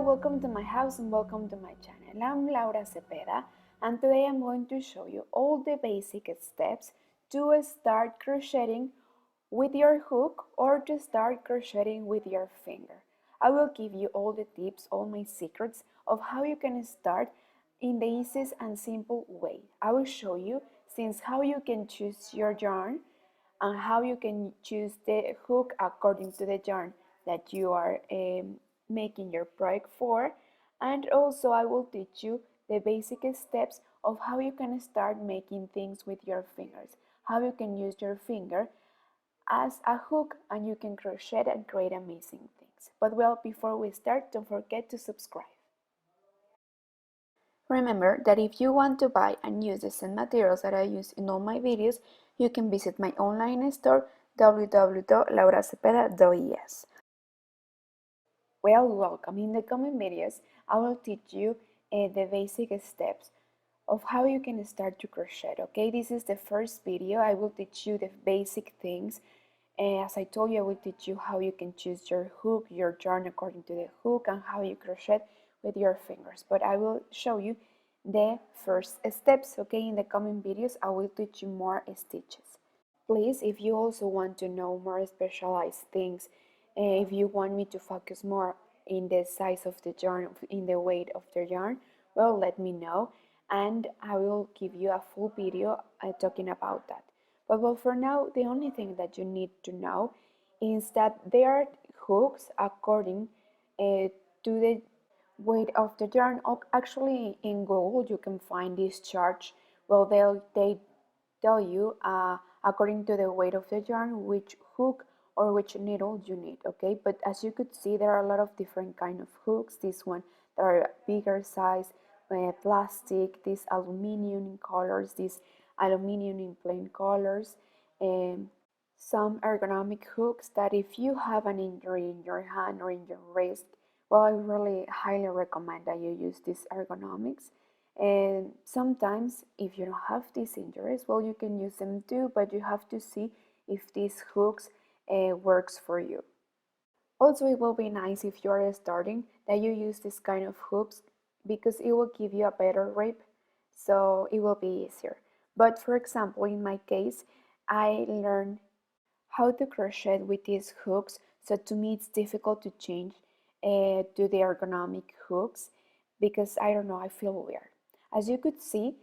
welcome to my house and welcome to my channel. I'm Laura Cepeda and today I'm going to show you all the basic steps to start crocheting with your hook or to start crocheting with your finger. I will give you all the tips, all my secrets of how you can start in the easiest and simple way. I will show you since how you can choose your yarn and how you can choose the hook according to the yarn that you are making your project for, and also I will teach you the basic steps of how you can start making things with your fingers, how you can use your finger as a hook and you can crochet and create amazing things. But well, before we start, don't forget to subscribe. Remember that if you want to buy and use the same materials that I use in all my videos, you can visit my online store www.lauracepeda.es. Well, welcome. In the coming videos, I will teach you the basic steps of how you can start to crochet. Okay, this is the first video. I will teach you the basic things. As I told you, I will teach you how you can choose your hook, your yarn according to the hook, and how you crochet with your fingers. But I will show you the first steps. Okay, in the coming videos, I will teach you more stitches. Please, if you also want to know more specialized things, if you want me to focus more in the size of the yarn, in the weight of the yarn, well, let me know and I will give you a full video talking about that. But well, for now, the only thing that you need to know is that there are hooks according to the weight of the yarn. Actually, in Google, you can find this chart. Well, they tell you according to the weight of the yarn which hook or which needle you need. Okay, but as you could see, there are a lot of different kind of hooks. This one, there are bigger size, plastic, this aluminum in colors, this aluminum in plain colors, and some ergonomic hooks that if you have an injury in your hand or in your wrist, well, I really highly recommend that you use these ergonomics. And sometimes if you don't have these injuries, well, you can use them too, but you have to see if these hooks works for you. Also, it will be nice if you are starting that you use this kind of hooks because it will give you a better grip, so it will be easier. But for example, in my case, I learned how to crochet with these hooks, so to me it's difficult to change to the ergonomic hooks because I don't know, I feel weird. As you could see,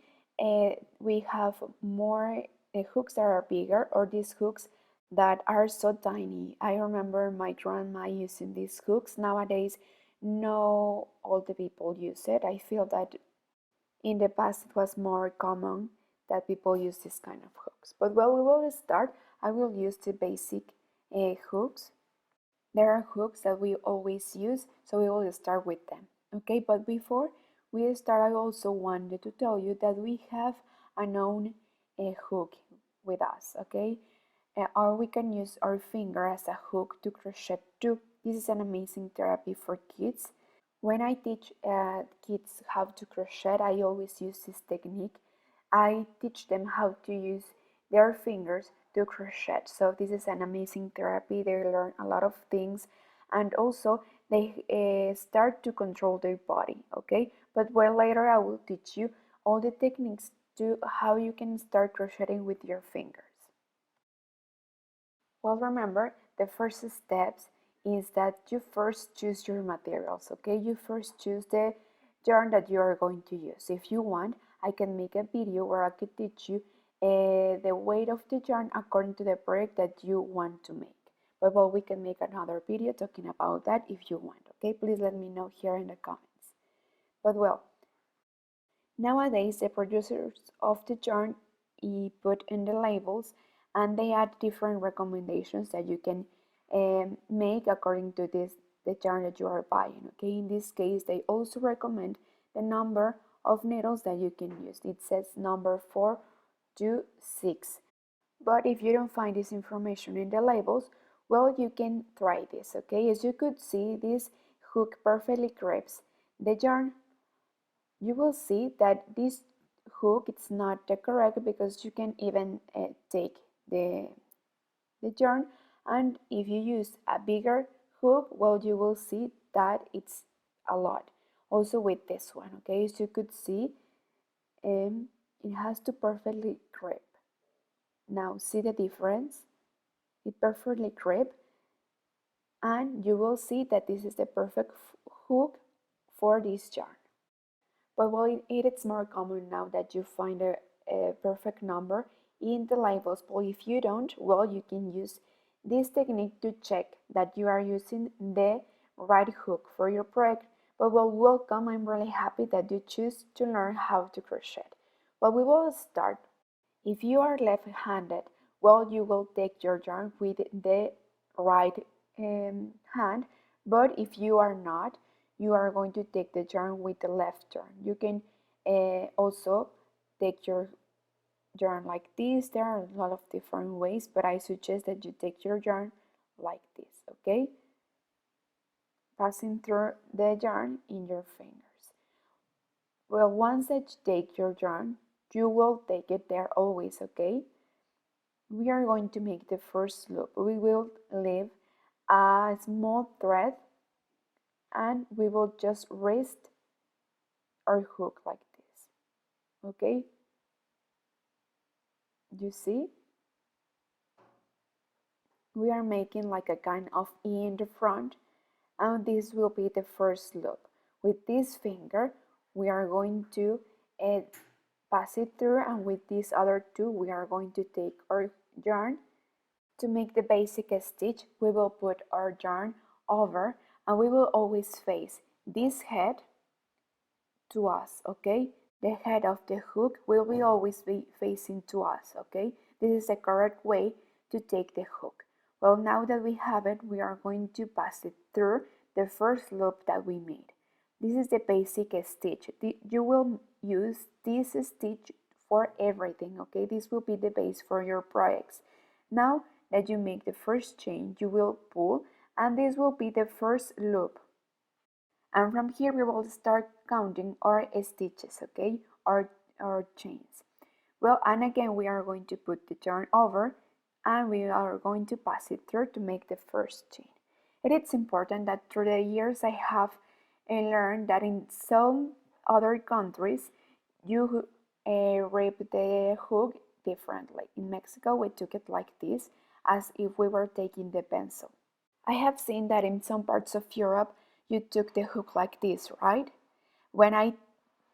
we have more hooks that are bigger, or these hooks that are so tiny. I remember my grandma using these hooks. Nowadays, no, all the people use it. I feel that in the past it was more common that people use this kind of hooks. But well, we will start. I will use the basic hooks. There are hooks that we always use, so we will start with them. Okay, but before we start, I also wanted to tell you that we have a known hook with us. Okay, or we can use our finger as a hook to crochet too. This is an amazing therapy for kids. When I teach kids how to crochet, I always use this technique. I teach them how to use their fingers to crochet. So this is an amazing therapy. They learn a lot of things, and also they start to control their body. Okay, but well, later I will teach you all the techniques to how you can start crocheting with your fingers. Well, remember, the first steps is that you first choose your materials. Okay, you first choose the yarn that you are going to use. If you want, I can make a video where I could teach you the weight of the yarn according to the project that you want to make. But well, we can make another video talking about that if you want. Okay, please let me know here in the comments. But well, nowadays the producers of the yarn put in the labels and they add different recommendations that you can make according to the yarn that you are buying. Okay, in this case they also recommend the number of needles that you can use. It says number 4 to 6, but if you don't find this information in the labels, well, you can try this. Okay, as you could see, this hook perfectly grips the yarn. You will see that this hook it's not correct because you can even take the yarn, and if you use a bigger hook, well, you will see that it's a lot. Also with this one, okay, as you could see, it has to perfectly grip. Now see the difference? It perfectly grip, and you will see that this is the perfect hook for this yarn. But well, it's more common now that you find a perfect number in the labels. But if you don't, well, you can use this technique to check that you are using the right hook for your project. But well, welcome. I'm really happy that you choose to learn how to crochet. Well, we will start. If you are left-handed, well, you will take your yarn with the right hand, but if you are not, you are going to take the yarn with the left yarn. You can also take your yarn like this. There are a lot of different ways, but I suggest that you take your yarn like this, okay? Passing through the yarn in your fingers. Well, once that you take your yarn, you will take it there always, okay? We are going to make the first loop. We will leave a small thread and we will just rest our hook like this, okay? You see? We are making like a kind of E in the front, and this will be the first loop. With this finger, we are going to pass it through, and with these other two, we are going to take our yarn. To make the basic stitch, we will put our yarn over, and we will always face this head to us, okay? The head of the hook will be always be facing to us, okay? This is the correct way to take the hook. Well, now that we have it, we are going to pass it through the first loop that we made. This is the basic stitch. You will use this stitch for everything, okay? This will be the base for your projects. Now that you make the first chain, you will pull, and this will be the first loop. And from here we will start counting our stitches, okay, our chains. Well, and again we are going to put the yarn over, and we are going to pass it through to make the first chain. It is important that through the years I have learned that in some other countries you rip the hook differently. In Mexico we took it like this, as if we were taking the pencil. I have seen that in some parts of Europe you took the hook like this, right? When I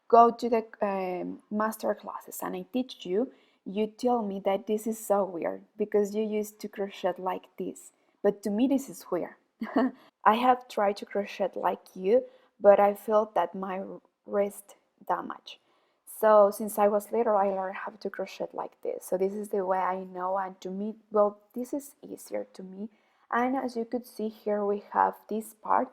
go to the master classes and I teach you, you tell me that this is so weird because you used to crochet like this. But to me this is weird. I have tried to crochet like you, but I felt that my wrist damaged. So since I was little, I learned how to crochet like this. So this is the way I know, and to me, well, this is easier to me. And as you could see here, we have this part.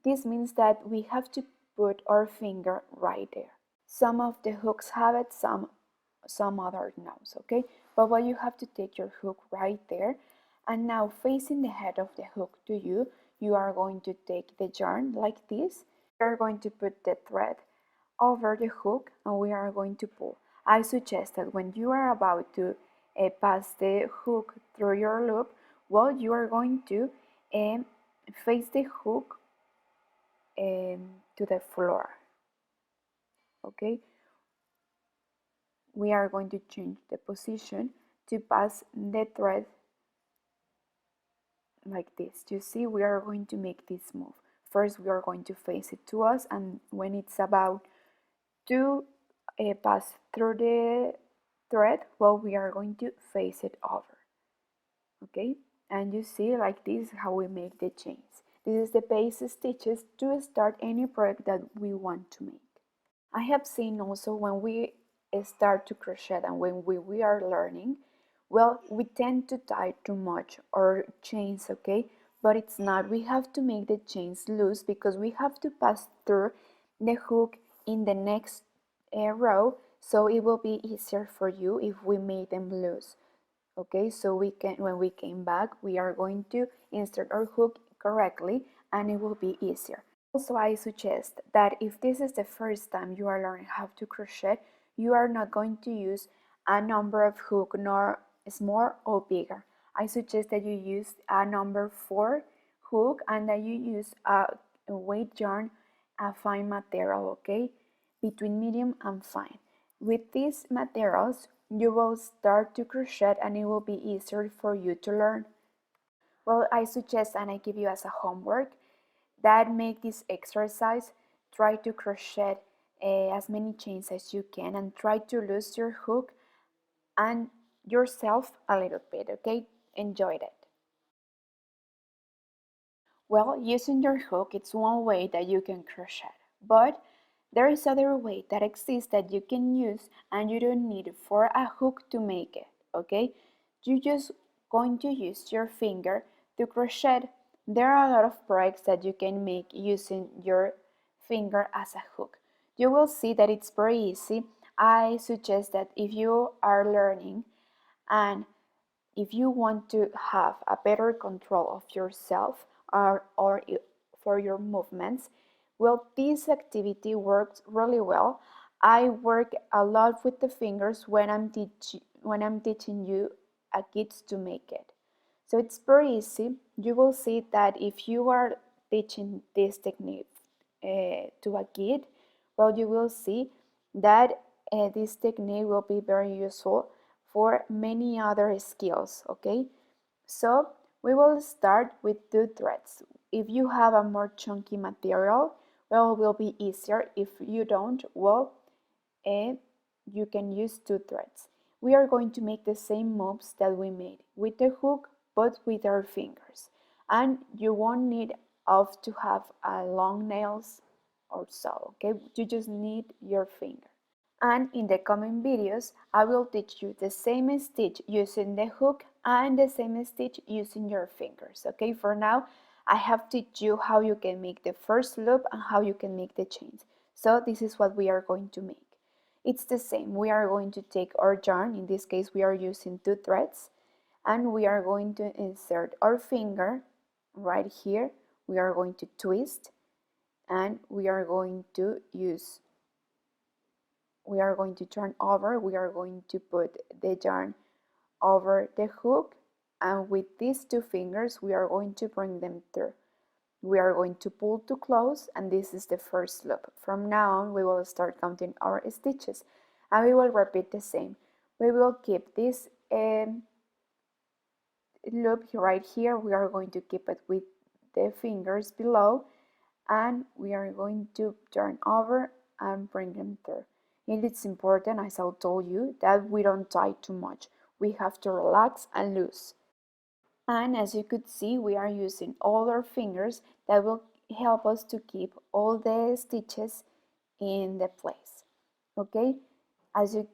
This means that we have to put our finger right there. Some of the hooks have it, some others no, okay? But what you have to take your hook right there, and now facing the head of the hook to you, you are going to take the yarn like this. You are going to put the thread over the hook, and we are going to pull. I suggest that when you are about to pass the hook through your loop, well, you are going to face the hook to the floor, okay? We are going to change the position to pass the thread like this. You see, we are going to make this move. First, we are going to face it to us, and when it's about to pass through the thread, well, we are going to face it over, okay? And you see, like this, how we make the chains. This is the base stitches to start any project that we want to make. I have seen also when we start to crochet and when we are learning, well, we tend to tie too much or chains, okay? But it's not. We have to make the chains loose because we have to pass through the hook in the next row, so it will be easier for you if we make them loose. Okay, so we can, when we came back, we are going to insert our hook correctly and it will be easier. Also, I suggest that if this is the first time you are learning how to crochet, you are not going to use a number of hook nor small or bigger. I suggest that you use a number 4 hook and that you use a weight yarn a fine material, okay? Between medium and fine. With these materials, you will start to crochet and it will be easier for you to learn. Well, I suggest and I give you as a homework that make this exercise, try to crochet as many chains as you can and try to lose your hook and yourself a little bit, okay? Enjoy it. Well, using your hook, it's one way that you can crochet, but there is other way that exists that you can use and you don't need for a hook to make it, okay? You just going to use your finger to crochet. There are a lot of projects that you can make using your finger as a hook. You will see that it's very easy. I suggest that if you are learning and if you want to have a better control of yourself or for your movements, well, this activity works really well. I work a lot with the fingers when I'm teaching you a kids to make it. So it's very easy. You will see that if you are teaching this technique to a kid, well, you will see that this technique will be very useful for many other skills, okay? So we will start with 2 threads. If you have a more chunky material, well, it will be easier. If you don't, well, you can use 2 threads. We are going to make the same moves that we made with the hook, but with our fingers. And you won't need of to have long nails or so, okay? You just need your finger. And in the coming videos, I will teach you the same stitch using the hook and the same stitch using your fingers. Okay, for now, I have taught you how you can make the first loop and how you can make the chains. So this is what we are going to make. It's the same. We are going to take our yarn. In this case, we are using 2 threads. And we are going to insert our finger right here. We are going to twist. And we are going to turn over, we are going to put the yarn over the hook, and with these 2 fingers we are going to bring them through. We are going to pull to close, and this is the first loop. From now on we will start counting our stitches and we will repeat the same. We will keep this loop right here. We are going to keep it with the fingers below, and we are going to turn over and bring them through. And it's important, as I told you, that we don't tie too much. We have to relax and loose. And as you could see, we are using all our fingers that will help us to keep all the stitches in the place. Okay, as you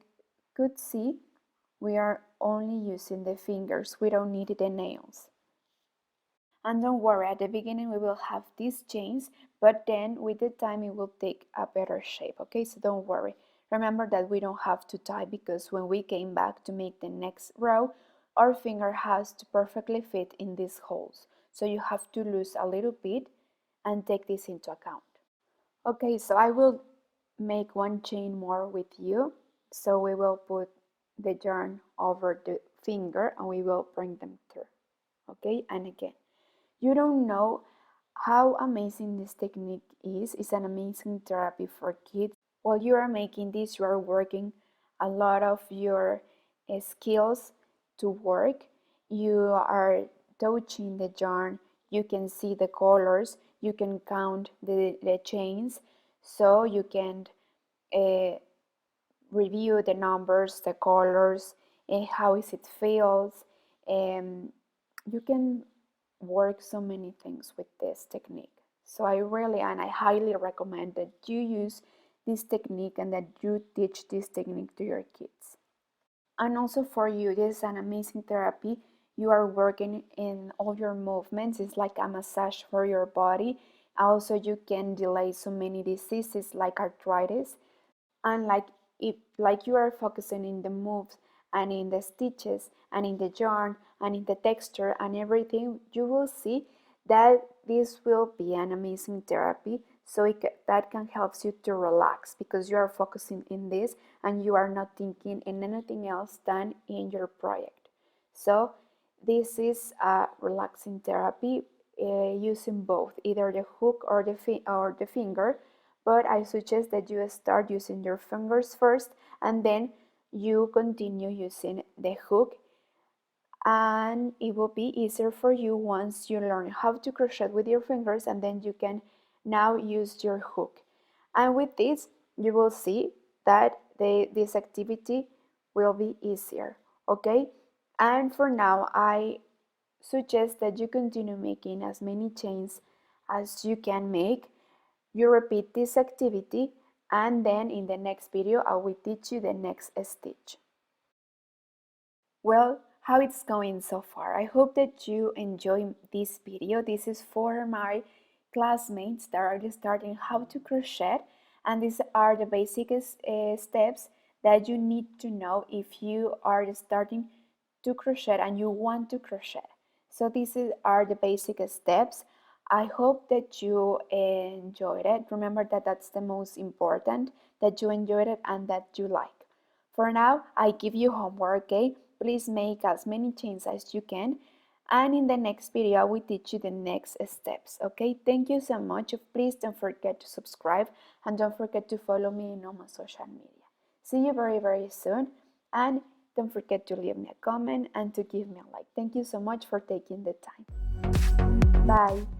could see, we are only using the fingers. We don't need the nails. And don't worry, at the beginning we will have these chains, but then with the time it will take a better shape, okay? So don't worry. Remember that we don't have to tie, because when we came back to make the next row, our finger has to perfectly fit in these holes. So you have to lose a little bit and take this into account. Okay, so I will make 1 chain more with you. So we will put the yarn over the finger and we will bring them through. Okay, and again. You don't know how amazing this technique is. It's an amazing therapy for kids. While you are making this, you are working a lot of your skills to work. You are touching the yarn. You can see the colors. You can count the chains. So you can review the numbers, the colors, how is it feels. You can work so many things with this technique. So I really and I highly recommend that you use this technique and that you teach this technique to your kids. And also for you, this is an amazing therapy. You are working in all your movements. It's like a massage for your body. Also, you can delay so many diseases like arthritis. And like you are focusing in the moves and in the stitches and in the yarn and in the texture and everything, you will see that this will be an amazing therapy. So that can help you to relax, because you are focusing in this and you are not thinking in anything else than in your project. So this is a relaxing therapy using both either the hook or the finger, but I suggest that you start using your fingers first and then you continue using the hook, and it will be easier for you once you learn how to crochet with your fingers, and then you can now use your hook. And with this you will see that this activity will be easier, okay? And for now I suggest that you continue making as many chains as you can make. You repeat this activity, and then in the next video I will teach you the next stitch. Well, how it's going so far? I hope that you enjoy this video. This is for my classmates that are just starting how to crochet, and these are the basic steps that you need to know if you are starting to crochet and you want to crochet. So these are the basic steps. I hope that you enjoyed it. Remember that that's the most important, that you enjoyed it and that you like. For now, I give you homework, okay? Please make as many chains as you can, and in the next video I will teach you the next steps, okay? Thank you so much. Please don't forget to subscribe and don't forget to follow me in all my social media. See you very soon, and don't forget to leave me a comment and to give me a like. Thank you so much for taking the time. Bye.